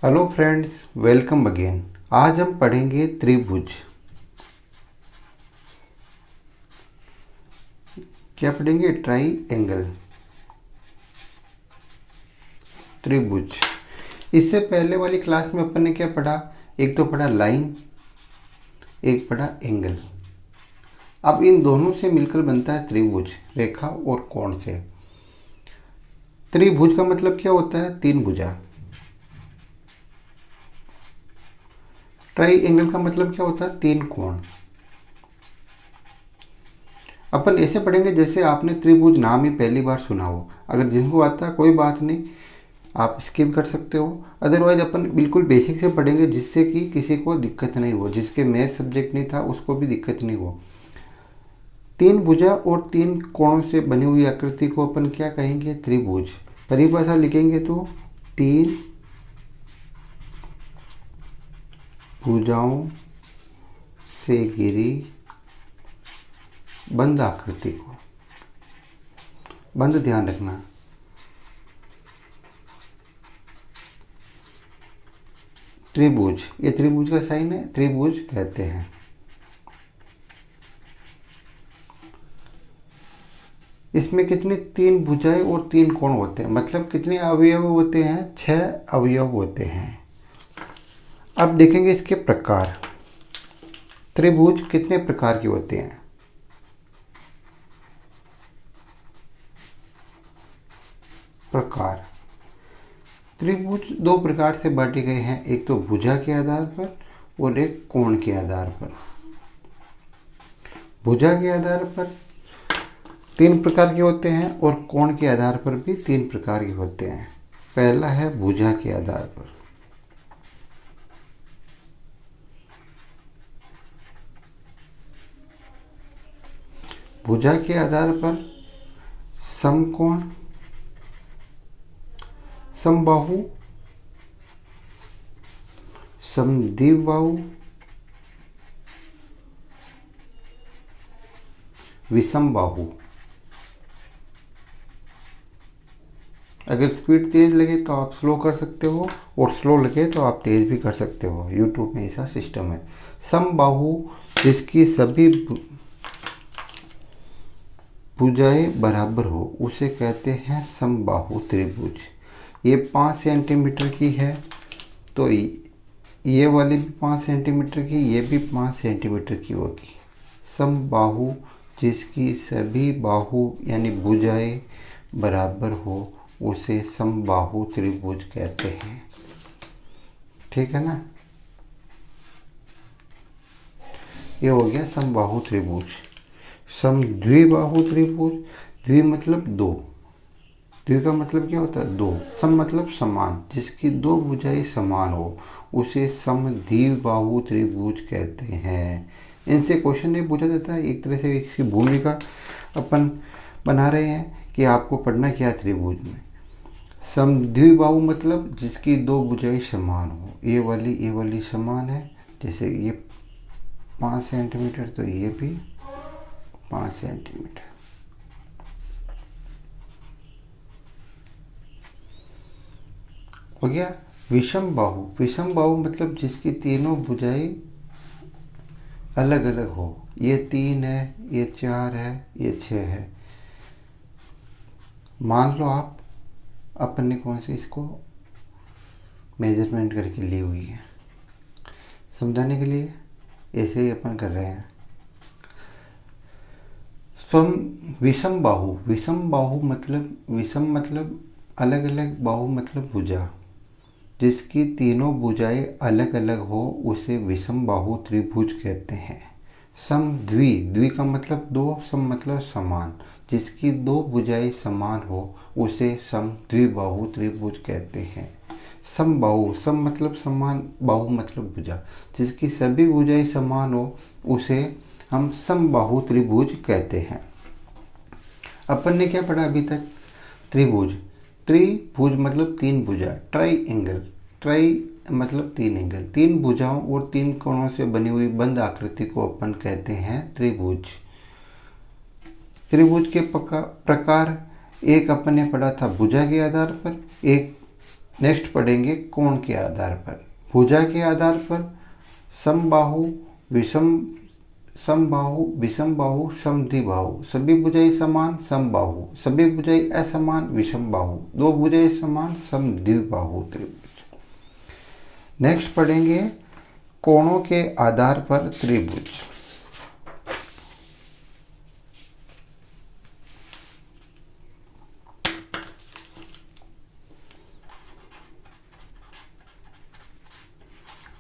Hello friends, welcome again. आज हम पढ़ेंगे त्रिभुज। क्या पढ़ेंगे? ट्राइएंगल, त्रिभुज। इससे पहले वाली क्लास में अपन ने क्या पढ़ा? एक तो पढ़ा लाइन, एक पढ़ा एंगल। अब इन दोनों से मिलकर बनता है त्रिभुज, रेखा और कोण से। त्रिभुज का मतलब क्या होता है? तीन भुजा। ट्राइएंगल का मतलब क्या होता है? तीन कोण। अपन ऐसे पढ़ेंगे जैसे आपने त्रिभुज नाम ही पहली बार सुना हो। अगर जिनको आता है कोई बात नहीं, आप स्किप कर सकते हो। अदरवाइज अपन बिल्कुल बेसिक से पढ़ेंगे जिससे कि किसी को दिक्कत नहीं हो, जिसके मैथ सब्जेक्ट नहीं था उसको भी दिक्कत नहीं हो। तीन भुजा और तीन कोणों से बनी हुई आकृति को अपन क्या कहेंगे? त्रिभुज। परिभाषा लिखेंगे तो तीन भुजाओं से घिरी बंद आकृति को, बंद ध्यान रखना, त्रिभुज। ये त्रिभुज का साइन है, त्रिभुज कहते हैं। इसमें कितने? तीन भुजाएं और तीन कोण होते हैं। मतलब कितने अवयव होते हैं? 6 अवयव होते हैं। अब देखेंगे इसके प्रकार। त्रिभुज कितने प्रकार के होते हैं? प्रकार। त्रिभुज दो प्रकार से बांटे गए हैं, एक तो भुजा के आधार पर और एक कोण के आधार पर। भुजा के आधार पर तीन प्रकार के होते हैं और कोण के आधार पर भी तीन प्रकार के होते हैं। पहला है भुजा के आधार पर। भुजा के आधार पर समकोण, समबाहु, समद्विबाहु, विषमबाहु। अगर स्पीड तेज लगे तो आप स्लो कर सकते हो और स्लो लगे तो आप तेज भी कर सकते हो। यूट्यूब में ऐसा सिस्टम है। समबाहु जिसकी सभी भुजाएं बराबर हो उसे कहते हैं समबाहु त्रिभुज। ये 5 सेंटीमीटर की है तो ये वाली भी 5 सेंटीमीटर की, ये भी 5 सेंटीमीटर की होगी। समबाहु जिसकी सभी बाहु यानी भुजाएं बराबर हो उसे समबाहु त्रिभुज कहते हैं। ठीक है ना? ये हो गया समबाहु त्रिभुज। समद्विबाहु त्रिभुज। द्वि मतलब दो। द्वि का मतलब क्या होता है? दो। सम मतलब समान, जिसकी दो भुजाएं समान हो उसे समद्विबाहु त्रिभुज कहते हैं। इनसे क्वेश्चन नहीं पूछा जाता है, एक तरह से इसकी भूमिका अपन बना रहे हैं कि आपको पढ़ना क्या है त्रिभुज में। समद्विबाहु मतलब जिसकी दो भुजाएं समान हो। ये वाली समान है, जैसे ये 5 सेंटीमीटर तो ये भी 5 सेंटीमीटर। हो गया। विषम बाहु। विषम बाहु मतलब जिसकी तीनों भुजाएं अलग अलग हो। ये 3 है, ये 4 है, ये 6 है। मान लो आप अपन ने कौन सी इसको मेजरमेंट करके ली हुई है, समझाने के लिए ऐसे ही अपन कर रहे हैं। विषम बाहु। विषम बाहु मतलब, विषम मतलब अलग अलग, बाहु मतलब भुजा, जिसकी तीनों भुजाएं अलग अलग हो उसे विषम बाहु त्रिभुज कहते हैं। समद्वि। द्वि का मतलब दो, सम मतलब समान, जिसकी दो भुजाएं समान हो उसे समद्विबाहु त्रिभुज कहते हैं। समबाहु। सम मतलब समान, बाहु मतलब भुजा, जिसकी सभी भुजाएं समान हो उसे हम समबाहु त्रिभुज कहते हैं। अपन ने क्या पढ़ा अभी तक? त्रिभुज। त्रिभुज मतलब तीन भुजा। ट्राइएंगल। ट्राई मतलब तीन एंगल। तीन भुजाओं और तीन कोणों से बनी हुई बंद आकृति को अपन कहते हैं त्रिभुज। त्रिभुज के प्रकार एक अपन ने पढ़ा था भुजा के आधार पर, एक नेक्स्ट पढ़ेंगे कोण के आधार पर। भुजा के आधार पर समबाहु, समबाहु, विषमबाहु, समद्विबाहु। सभी भुजाएं समान समबाहु, सभी भुजाएं असमान विषमबाहु, दो भुजाएं समान समद्विबाहु त्रिभुज। नेक्स्ट पढ़ेंगे कोणों के आधार पर त्रिभुज।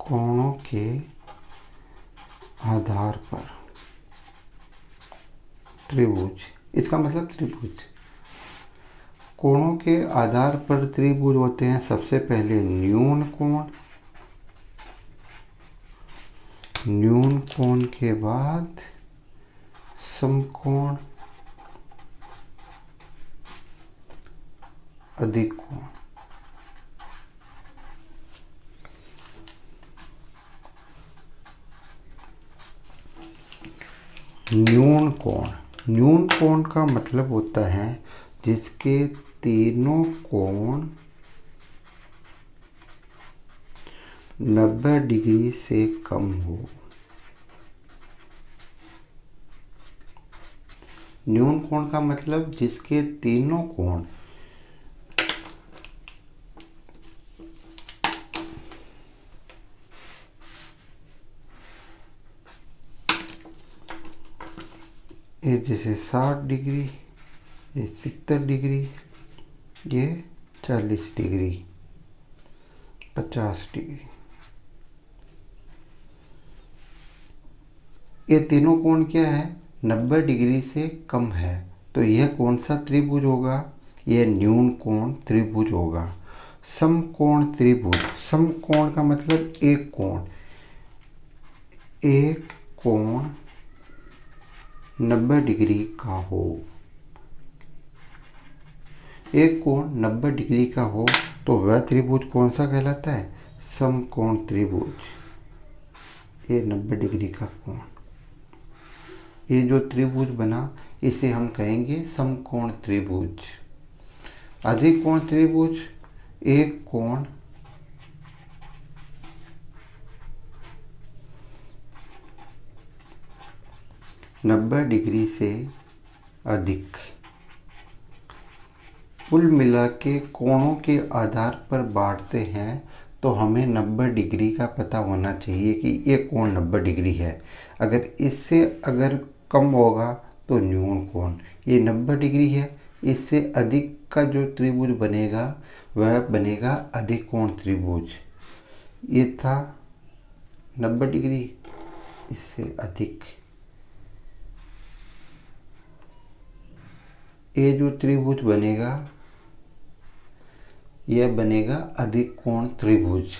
कोणों के आधार पर त्रिभुज, इसका मतलब त्रिभुज। कोणों के आधार पर त्रिभुज होते हैं सबसे पहले न्यून कोण, न्यून कोण के बाद समकोण, अधिक कोण। न्यून कोण, न्यून कोण का मतलब होता है जिसके तीनों कोण 90 डिग्री से कम हो। न्यून कोण का मतलब जिसके तीनों कोण ये जैसे 60 डिग्री, ये 70 डिग्री, ये 40 डिग्री, 50 डिग्री, ये तीनों कोण क्या है 90 डिग्री से कम है। तो यह कौन सा त्रिभुज होगा? यह न्यून कोण त्रिभुज होगा। समकोण त्रिभुज, समकोण का मतलब एक कोण, एक कोण 90 डिग्री का हो, एक कोण 90 डिग्री का हो तो वह त्रिभुज कौन सा कहलाता है? समकोण त्रिभुज। ये 90 डिग्री का कोण, ये जो त्रिभुज बना इसे हम कहेंगे समकोण त्रिभुज। अधिक कोण त्रिभुज, एक कोण 90 डिग्री से अधिक। कुल मिला के कोणों के आधार पर बांटते हैं तो हमें 90 डिग्री का पता होना चाहिए कि ये कोण 90 डिग्री है। अगर इससे कम होगा तो न्यून कोण। ये 90 डिग्री है, इससे अधिक का जो त्रिभुज बनेगा वह बनेगा अधिक कोण त्रिभुज। ये था 90 डिग्री, इससे अधिक। ये जो त्रिभुज बनेगा यह बनेगा अधिक कोण त्रिभुज।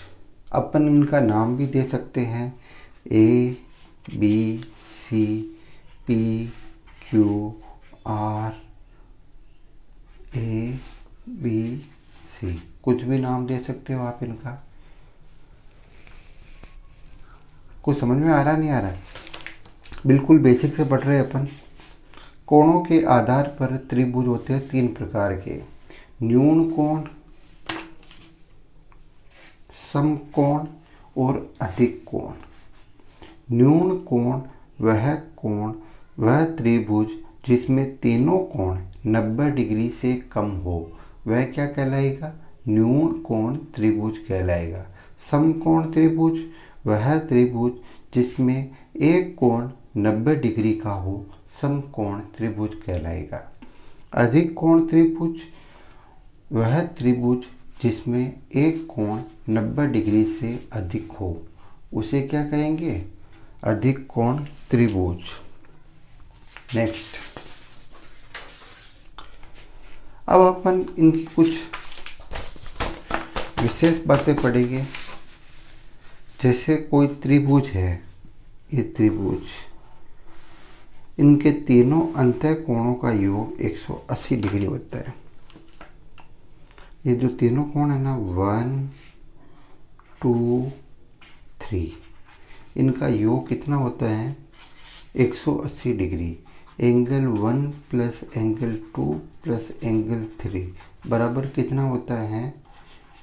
अपन इनका नाम भी दे सकते हैं A, B, C, P, Q, R, A, B, C, कुछ भी नाम दे सकते हो आप इनका। कुछ समझ में आ रहा नहीं आ रहा? बिल्कुल बेसिक से पढ़ रहे हैं अपन। कोणों के आधार पर त्रिभुज होते हैं 3 प्रकार के। न्यून कोण, समकोण और अधिक कोण। न्यून कोण वह त्रिभुज जिसमें तीनों कोण 90 डिग्री से कम हो, वह क्या कहलाएगा? न्यून कोण त्रिभुज कहलाएगा। समकोण त्रिभुज वह त्रिभुज जिसमें एक कोण 90 डिग्री का हो, समकोण त्रिभुज कहलाएगा। अधिक कोण त्रिभुज वह त्रिभुज जिसमें एक कोण 90 डिग्री से अधिक हो, उसे क्या कहेंगे? अधिक कोण त्रिभुज। नेक्स्ट, अब अपन इनकी कुछ विशेष बातें पढ़ेंगे। जैसे कोई त्रिभुज है, ये त्रिभुज, इनके तीनों अंतः कोणों का योग 180 डिग्री होता है। ये जो तीनों कोण है ना 1, 2, 3, इनका योग कितना होता है? 180 degree. Angle 1 plus angle 2 plus angle 3 बराबर कितना होता है?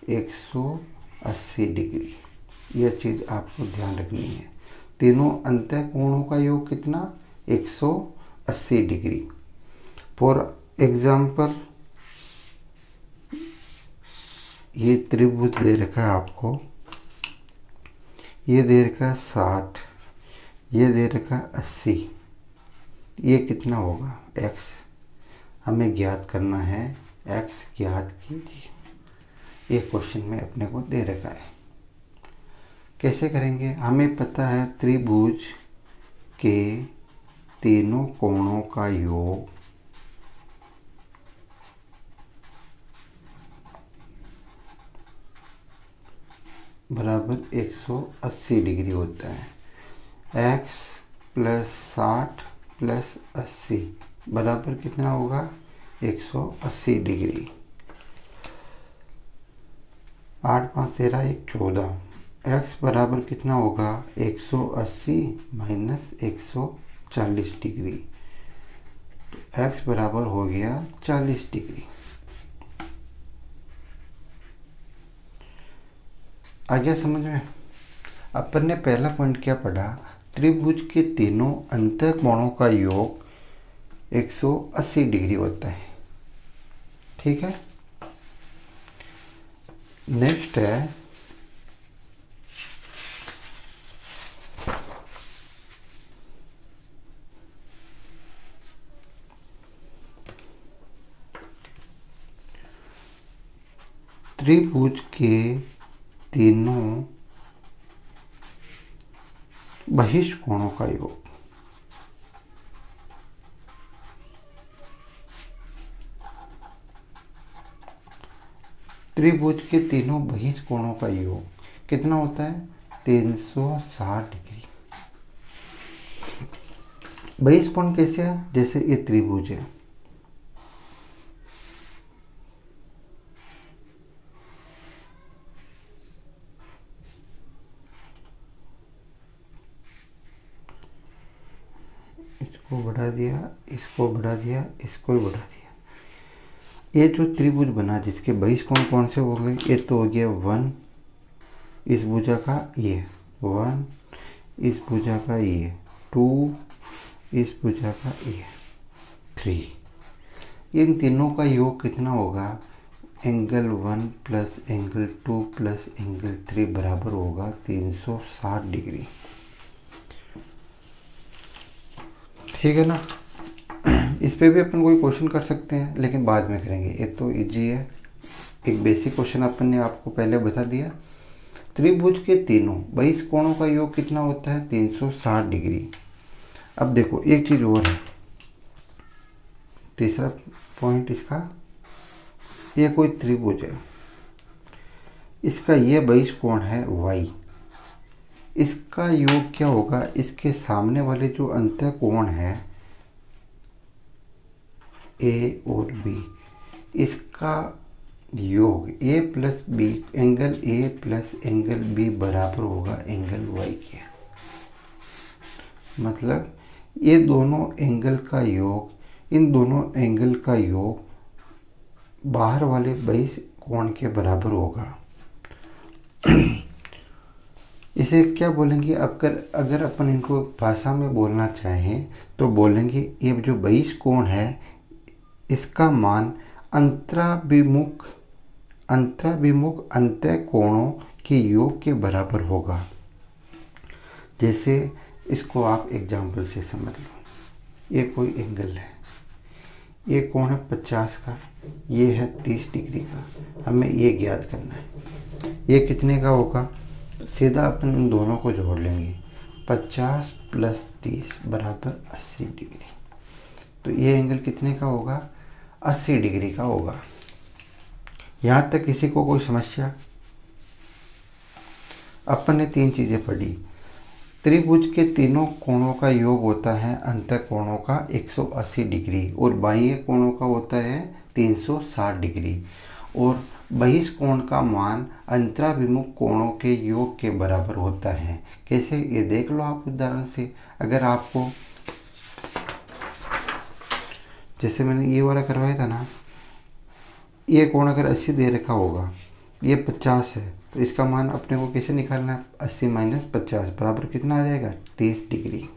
180 डिग्री। यह चीज़ आपको ध्यान रखनी है। तीनों अंतः कोणों का योग कितना? 180 डिग्री। फॉर एग्जाम्पल ये त्रिभुज दे रखा है आपको, ये दे रखा है 60, ये दे रखा है 80। ये कितना होगा? x हमें ज्ञात करना है। x ज्ञात कीजिए। ये क्वेश्चन में अपने को दे रखा है। कैसे करेंगे? हमें पता है त्रिभुज के तीनों कोणों का योग बराबर 180 डिग्री होता है। x प्लस 60 प्लस 80 बराबर कितना होगा? 180 डिग्री। 8 5 13 1 14। x बराबर कितना होगा? 180 माइनस 140 डिग्री। तो x बराबर हो गया 40 डिग्री। आ गया समझ में? अपन ने पहला पॉइंट क्या पढ़ा? त्रिभुज के तीनों अंतः कोणों का योग 180 डिग्री होता है। ठीक है। नेक्स्ट है त्रिभुज के तीनों बहिष्ठ कोणों का योग। त्रिभुज के तीनों बहिष्ठ कोणों का योग कितना होता है? 360 डिग्री। बहिष्ठ कोण कैसे है? जैसे ये त्रिभुज है, इसको बढ़ा दिया, इसको बढ़ा दिया, इसको भी बढ़ा दिया। ये जो त्रिभुज बना जिसके बहिष्ठ कोण कौन से हो गए? ये तो हो गया 1 इस भुजा का, ये 1 इस भुजा का, ये 2 इस भुजा का, ये 3। इन तीनों का योग कितना होगा? Angle 1 plus angle 2 plus angle 3 बराबर होगा 360 डिग्री। ठीक है ना? इस पे भी अपन कोई क्वेश्चन कर सकते हैं, लेकिन बाद में करेंगे। ये तो इजी है। एक बेसिक क्वेश्चन अपन ने आपको पहले बता दिया। त्रिभुज के तीनों बहिष्ठ कोणों का योग कितना होता है? 360 डिग्री। अब देखो एक चीज़ और है, तीसरा पॉइंट इसका, ये कोई त्रिभुज है, इसका ये बहिष्ठ कोण है y। इसका योग क्या होगा? इसके सामने वाले जो अंतः कोण है a और b, इसका योग a plus B, angle a plus angle b बराबर होगा एंगल y के। मतलब ये दोनों एंगल का योग, इन दोनों एंगल का योग बाहर वाले बहिष्ठ कोण के बराबर होगा। इसे क्या बोलेंगे? अगर अपन इनको भाषा में बोलना चाहें तो बोलेंगे ये जो बहिष्ठ कोण है इसका मान अंतराभिमुख अंतः कोणों के योग के बराबर होगा। जैसे इसको आप एग्जाम्पल से समझ लो। ये कोई एंगल है, ये कोण है 50 का, ये है 30 डिग्री का। हमें ये ज्ञात करना है। ये कितने का होगा? सीधा अपन इन दोनों को जोड़ लेंगे। 50 प्लस 30 बराबर 80 डिग्री। तो ये एंगल कितने का होगा? 80 डिग्री का होगा। यहाँ तक किसी को कोई समस्या? अपन ने 3 चीज़ें पढ़ी। त्रिभुज के तीनों कोणों का योग होता है अंतः कोणों का 180 डिग्री और बाह्य कोणों का होता है 360 डिग्री, और बहिष्ठ कोण का मान अंतराभिमुख कोणों के योग के बराबर होता है। कैसे? ये देख लो आप उदाहरण से। अगर आपको जैसे मैंने ये वाला करवाया था ना, ये कोण अगर 80 दे रखा होगा ये 50 है, तो इसका मान अपने को कैसे निकालना है? 80 माइनस 50 बराबर कितना आ जाएगा? 30 डिग्री।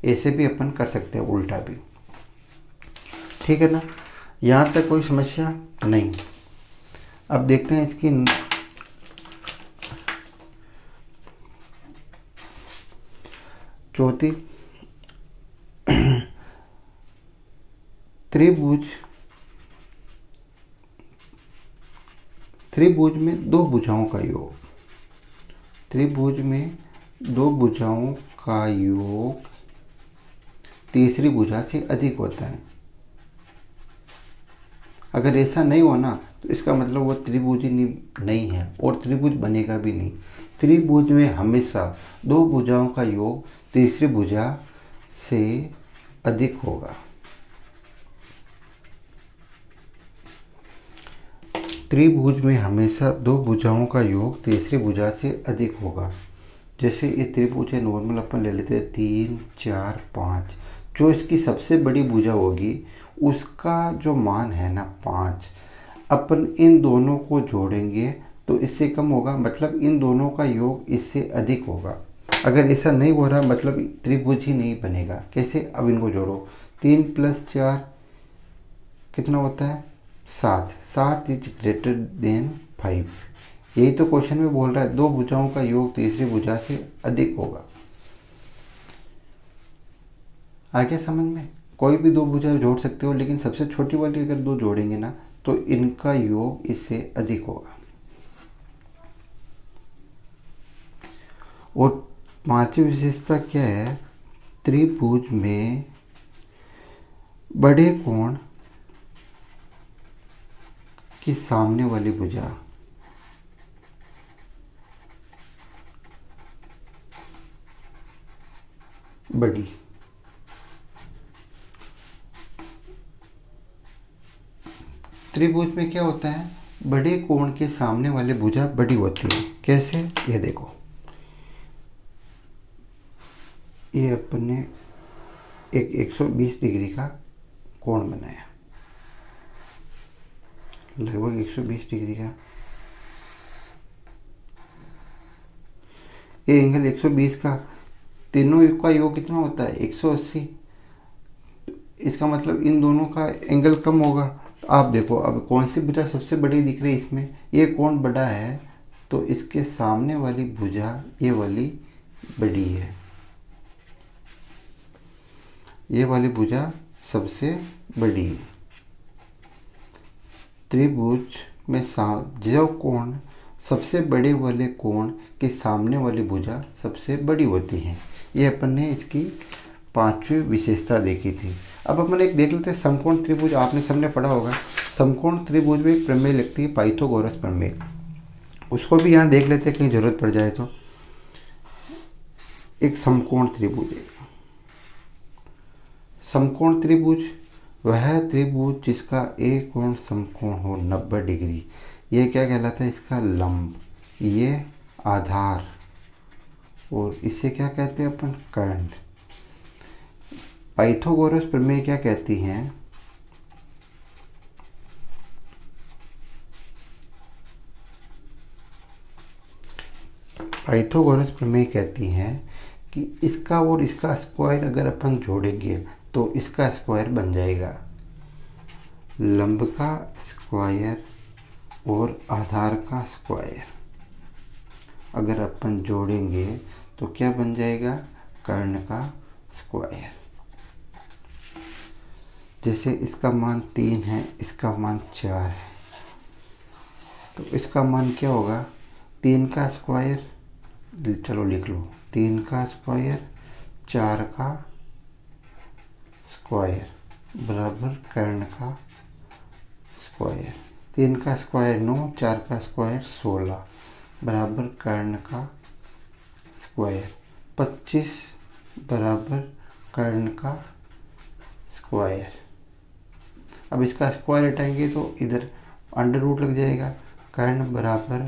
ऐसे भी अपन कर सकते हैं, उल्टा भी। ठीक है ना, यहाँ तक कोई समस्या नहीं। अब देखते हैं इसकी चौथी। त्रिभुज में दो भुजाओं का योग। त्रिभुज में दो भुजाओं का योग तीसरी भुजा से अधिक होता है। अगर ऐसा नहीं हो ना, तो इसका मतलब वो त्रिभुज ही नहीं है और त्रिभुज बनेगा भी नहीं। त्रिभुज में हमेशा दो भुजाओं का योग तीसरी भुजा से अधिक होगा। त्रिभुज में हमेशा दो भुजाओं का योग तीसरी भुजा से अधिक होगा। जैसे ये त्रिभुज है, नॉर्मल अपन ले लेते हैं 3, 4, 5। जो इसकी सबसे बड़ी भुजा होगी उसका जो मान है ना 5, अपन इन दोनों को जोड़ेंगे तो इससे कम होगा, मतलब इन दोनों का योग इससे अधिक होगा। अगर ऐसा नहीं हो रहा मतलब त्रिभुज ही नहीं बनेगा। कैसे? अब इनको जोड़ो, 3 + 4 कितना होता है? 7। 7 इज ग्रेटर देन 5। यही तो क्वेश्चन में बोल रहा है, दो भुजाओं का योग तीसरी भुजा से अधिक होगा। आ गया समझ में? कोई भी दो भुजा जोड़ सकते हो, लेकिन सबसे छोटी वाली अगर दो जोड़ेंगे ना तो इनका योग इससे अधिक होगा। और पांचवी विशेषता क्या है? त्रिभुज में बड़े कोण की सामने वाली भुजा बड़ी। त्रिभुज में क्या होता है? बड़े कोण के सामने वाली भुजा बड़ी होती है। कैसे? ये देखो, ये अपन ने एक 120 डिग्री का कोण बनाया, लगभग 120 डिग्री का। ये एंगल 120 का, तीनों का योग कितना होता है? 180। इसका मतलब इन दोनों का एंगल कम होगा। तो आप देखो, अब कौन सी भुजा सबसे बड़ी दिख रही है इसमें? ये कोण बड़ा है तो इसके सामने वाली भुजा ये वाली बड़ी है। ये वाली भुजा सबसे बड़ी है। त्रिभुज में जो कोण सबसे बड़े वाले कोण के सामने वाली भुजा सबसे बड़ी होती है। ये अपन ने इसकी पांचवी विशेषता देखी थी। अब अपन एक देख लेते हैं समकोण त्रिभुज। आपने सबने पढ़ा होगा समकोण त्रिभुज में एक प्रमेय लगती है, पाइथागोरस प्रमेय। उसको भी यहाँ देख लेते हैं कहीं जरूरत पड़ जाए तो। एक समकोण त्रिभुज है। समकोण त्रिभुज वह त्रिभुज जिसका एक कोण समकोण हो 90 डिग्री। ये क्या कहलाता है? इसका लंब, ये आधार, और इसे क्या कहते हैं अपन? कर्ण। पाइथागोरस प्रमेय क्या कहती हैं? पाइथागोरस प्रमेय कहती हैं कि इसका और इसका स्क्वायर अगर अपन जोड़ेंगे तो इसका स्क्वायर बन जाएगा। लंब का स्क्वायर और आधार का स्क्वायर अगर अपन जोड़ेंगे तो क्या बन जाएगा? कर्ण का स्क्वायर। जैसे इसका मान 3 है, इसका मान 4 है, तो इसका मान क्या होगा? 3 का स्क्वायर, चलो लिख लो, 3 का स्क्वायर 4 का स्क्वायर बराबर कर्ण का स्क्वायर। 3 का स्क्वायर 9, 4 का स्क्वायर 16 बराबर कर्ण का स्क्वायर। 25 बराबर कर्ण का स्क्वायर। अब इसका स्क्वायर हटाएंगे तो इधर अंडर रूट लग जाएगा। कर्ण बराबर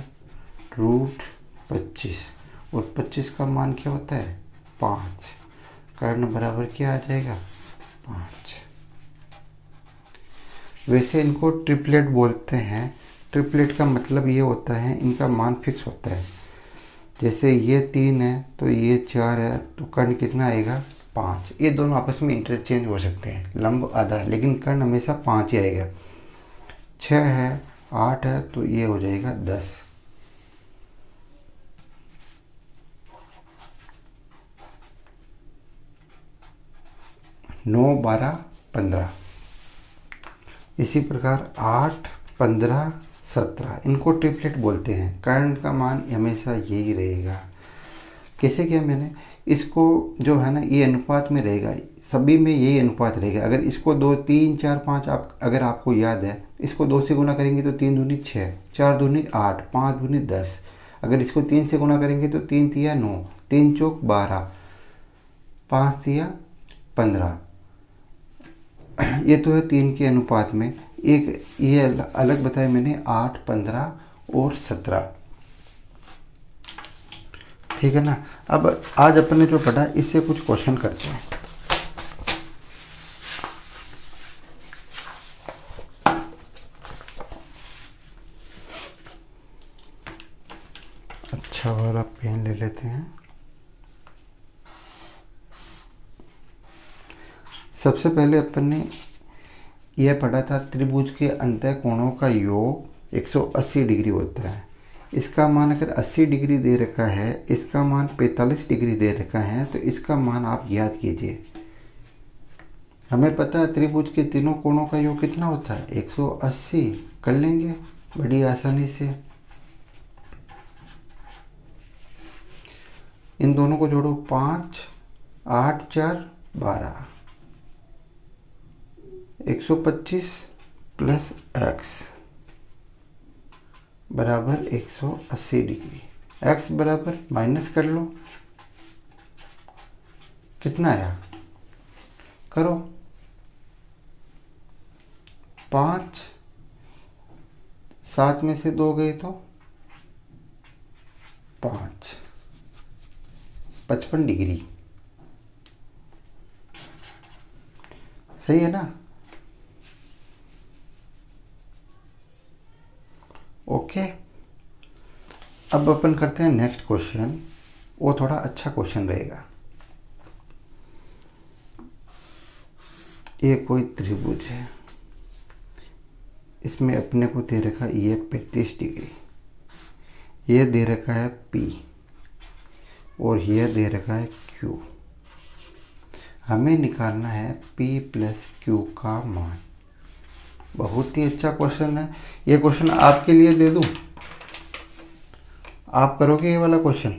√25 और 25 का मान क्या होता है? 5। कर्ण बराबर क्या आ जाएगा? 5। वैसे इनको ट्रिपलेट बोलते हैं, ट्रिपलेट का मतलब ये होता है इनका मान फिक्स होता है। जैसे ये 3 है तो ये 4 है, तो कर्ण कितना आएगा 5। ये दोनों आपस में इंटरचेंज हो सकते हैं, लंब आधा, लेकिन कर्ण हमेशा 5 ही आएगा। 6 है, 8 है, तो ये हो जाएगा 10। 9, 12, 15। इसी प्रकार 8, 15, 17 इनको ट्रिपलेट बोलते हैं। कर्ण का मान हमेशा यही रहेगा। कैसे किया मैंने इसको, जो है ना ये अनुपात में रहेगा, सभी में यही अनुपात रहेगा। अगर इसको 2, 3, 4, 5 आप अगर आपको याद है, इसको 2 से गुना करेंगे तो 3 दूनी 6, 4 दूनी 8, 5 दूनी 10। अगर इसको 3 से गुना करेंगे तो 3 तिया 9, 3 चौक 12, 5 तिया 15। ये तो है 3 के अनुपात में। एक ये अलग बताया मैंने 8, 15 और 17। ठीक है ना। अब आज अपन ने जो पढ़ा इससे कुछ क्वेश्चन करते हैं। अच्छा वाला पेन ले लेते हैं। सबसे पहले अपन ने यह पढ़ा था त्रिभुज के अंतः कोणों का योग 180 डिग्री होता है। इसका मान अगर 80 डिग्री दे रखा है, इसका मान 45 डिग्री दे रखा है, तो इसका मान आप याद कीजिए। हमें पता है त्रिभुज के तीनों कोणों का योग कितना होता है 180। कर लेंगे बड़ी आसानी से। इन दोनों को जोड़ो 5, 8, 4, 12, 125 प्लस x बराबर 180 डिग्री। x बराबर माइनस कर लो, कितना आया करो। 5, 7 में से 2 गए तो 5, 55 डिग्री। सही है ना। ओके। अब अपन करते हैं नेक्स्ट क्वेश्चन। वो थोड़ा अच्छा क्वेश्चन रहेगा। ये कोई त्रिभुज है, इसमें अपने को दे रखा ये 35 डिग्री, ये दे रखा है P और ये दे रखा है Q। हमें निकालना है P प्लस Q का मान। बहुत ही अच्छा क्वेश्चन है। ये क्वेश्चन आपके लिए दे दूं, आप करोगे ये वाला क्वेश्चन?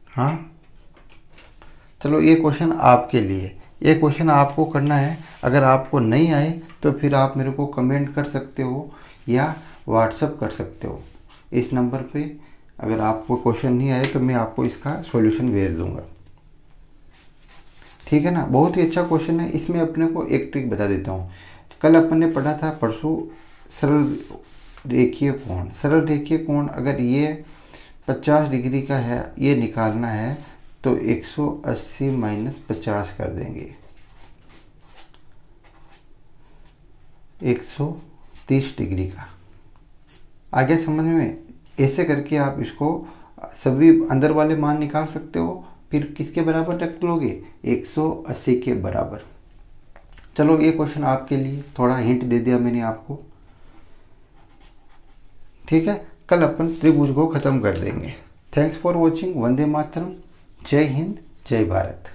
हाँ चलो, ये क्वेश्चन आपके लिए, ये क्वेश्चन आपको करना है। अगर आपको नहीं आए तो फिर आप मेरे को कमेंट कर सकते हो या व्हाट्सअप कर सकते हो इस नंबर पे। अगर आपको क्वेश्चन नहीं आए तो मैं आपको इसका सॉल्यूशन भेज दूंगा। ठीक है ना। बहुत ही अच्छा क्वेश्चन है। इसमें अपने को एक ट्रिक बता देता हूँ। कल अपन ने पढ़ा था परसों सरल रेखीय कोण। सरल रेखीय कोण अगर ये 50 डिग्री का है, ये निकालना है तो 180 माइनस 50 कर देंगे, 130 डिग्री का। आगे समझ में? ऐसे करके आप इसको सभी अंदर वाले मान निकाल सकते हो। फिर किसके बराबर रख लोगे 180 के बराबर। चलो, ये क्वेश्चन आपके लिए, थोड़ा हिंट दे दिया मैंने आपको। ठीक है। कल अपन त्रिभुज को ख़त्म कर देंगे। Thanks for watching. Vande Mataram. जय हिंद, जय भारत।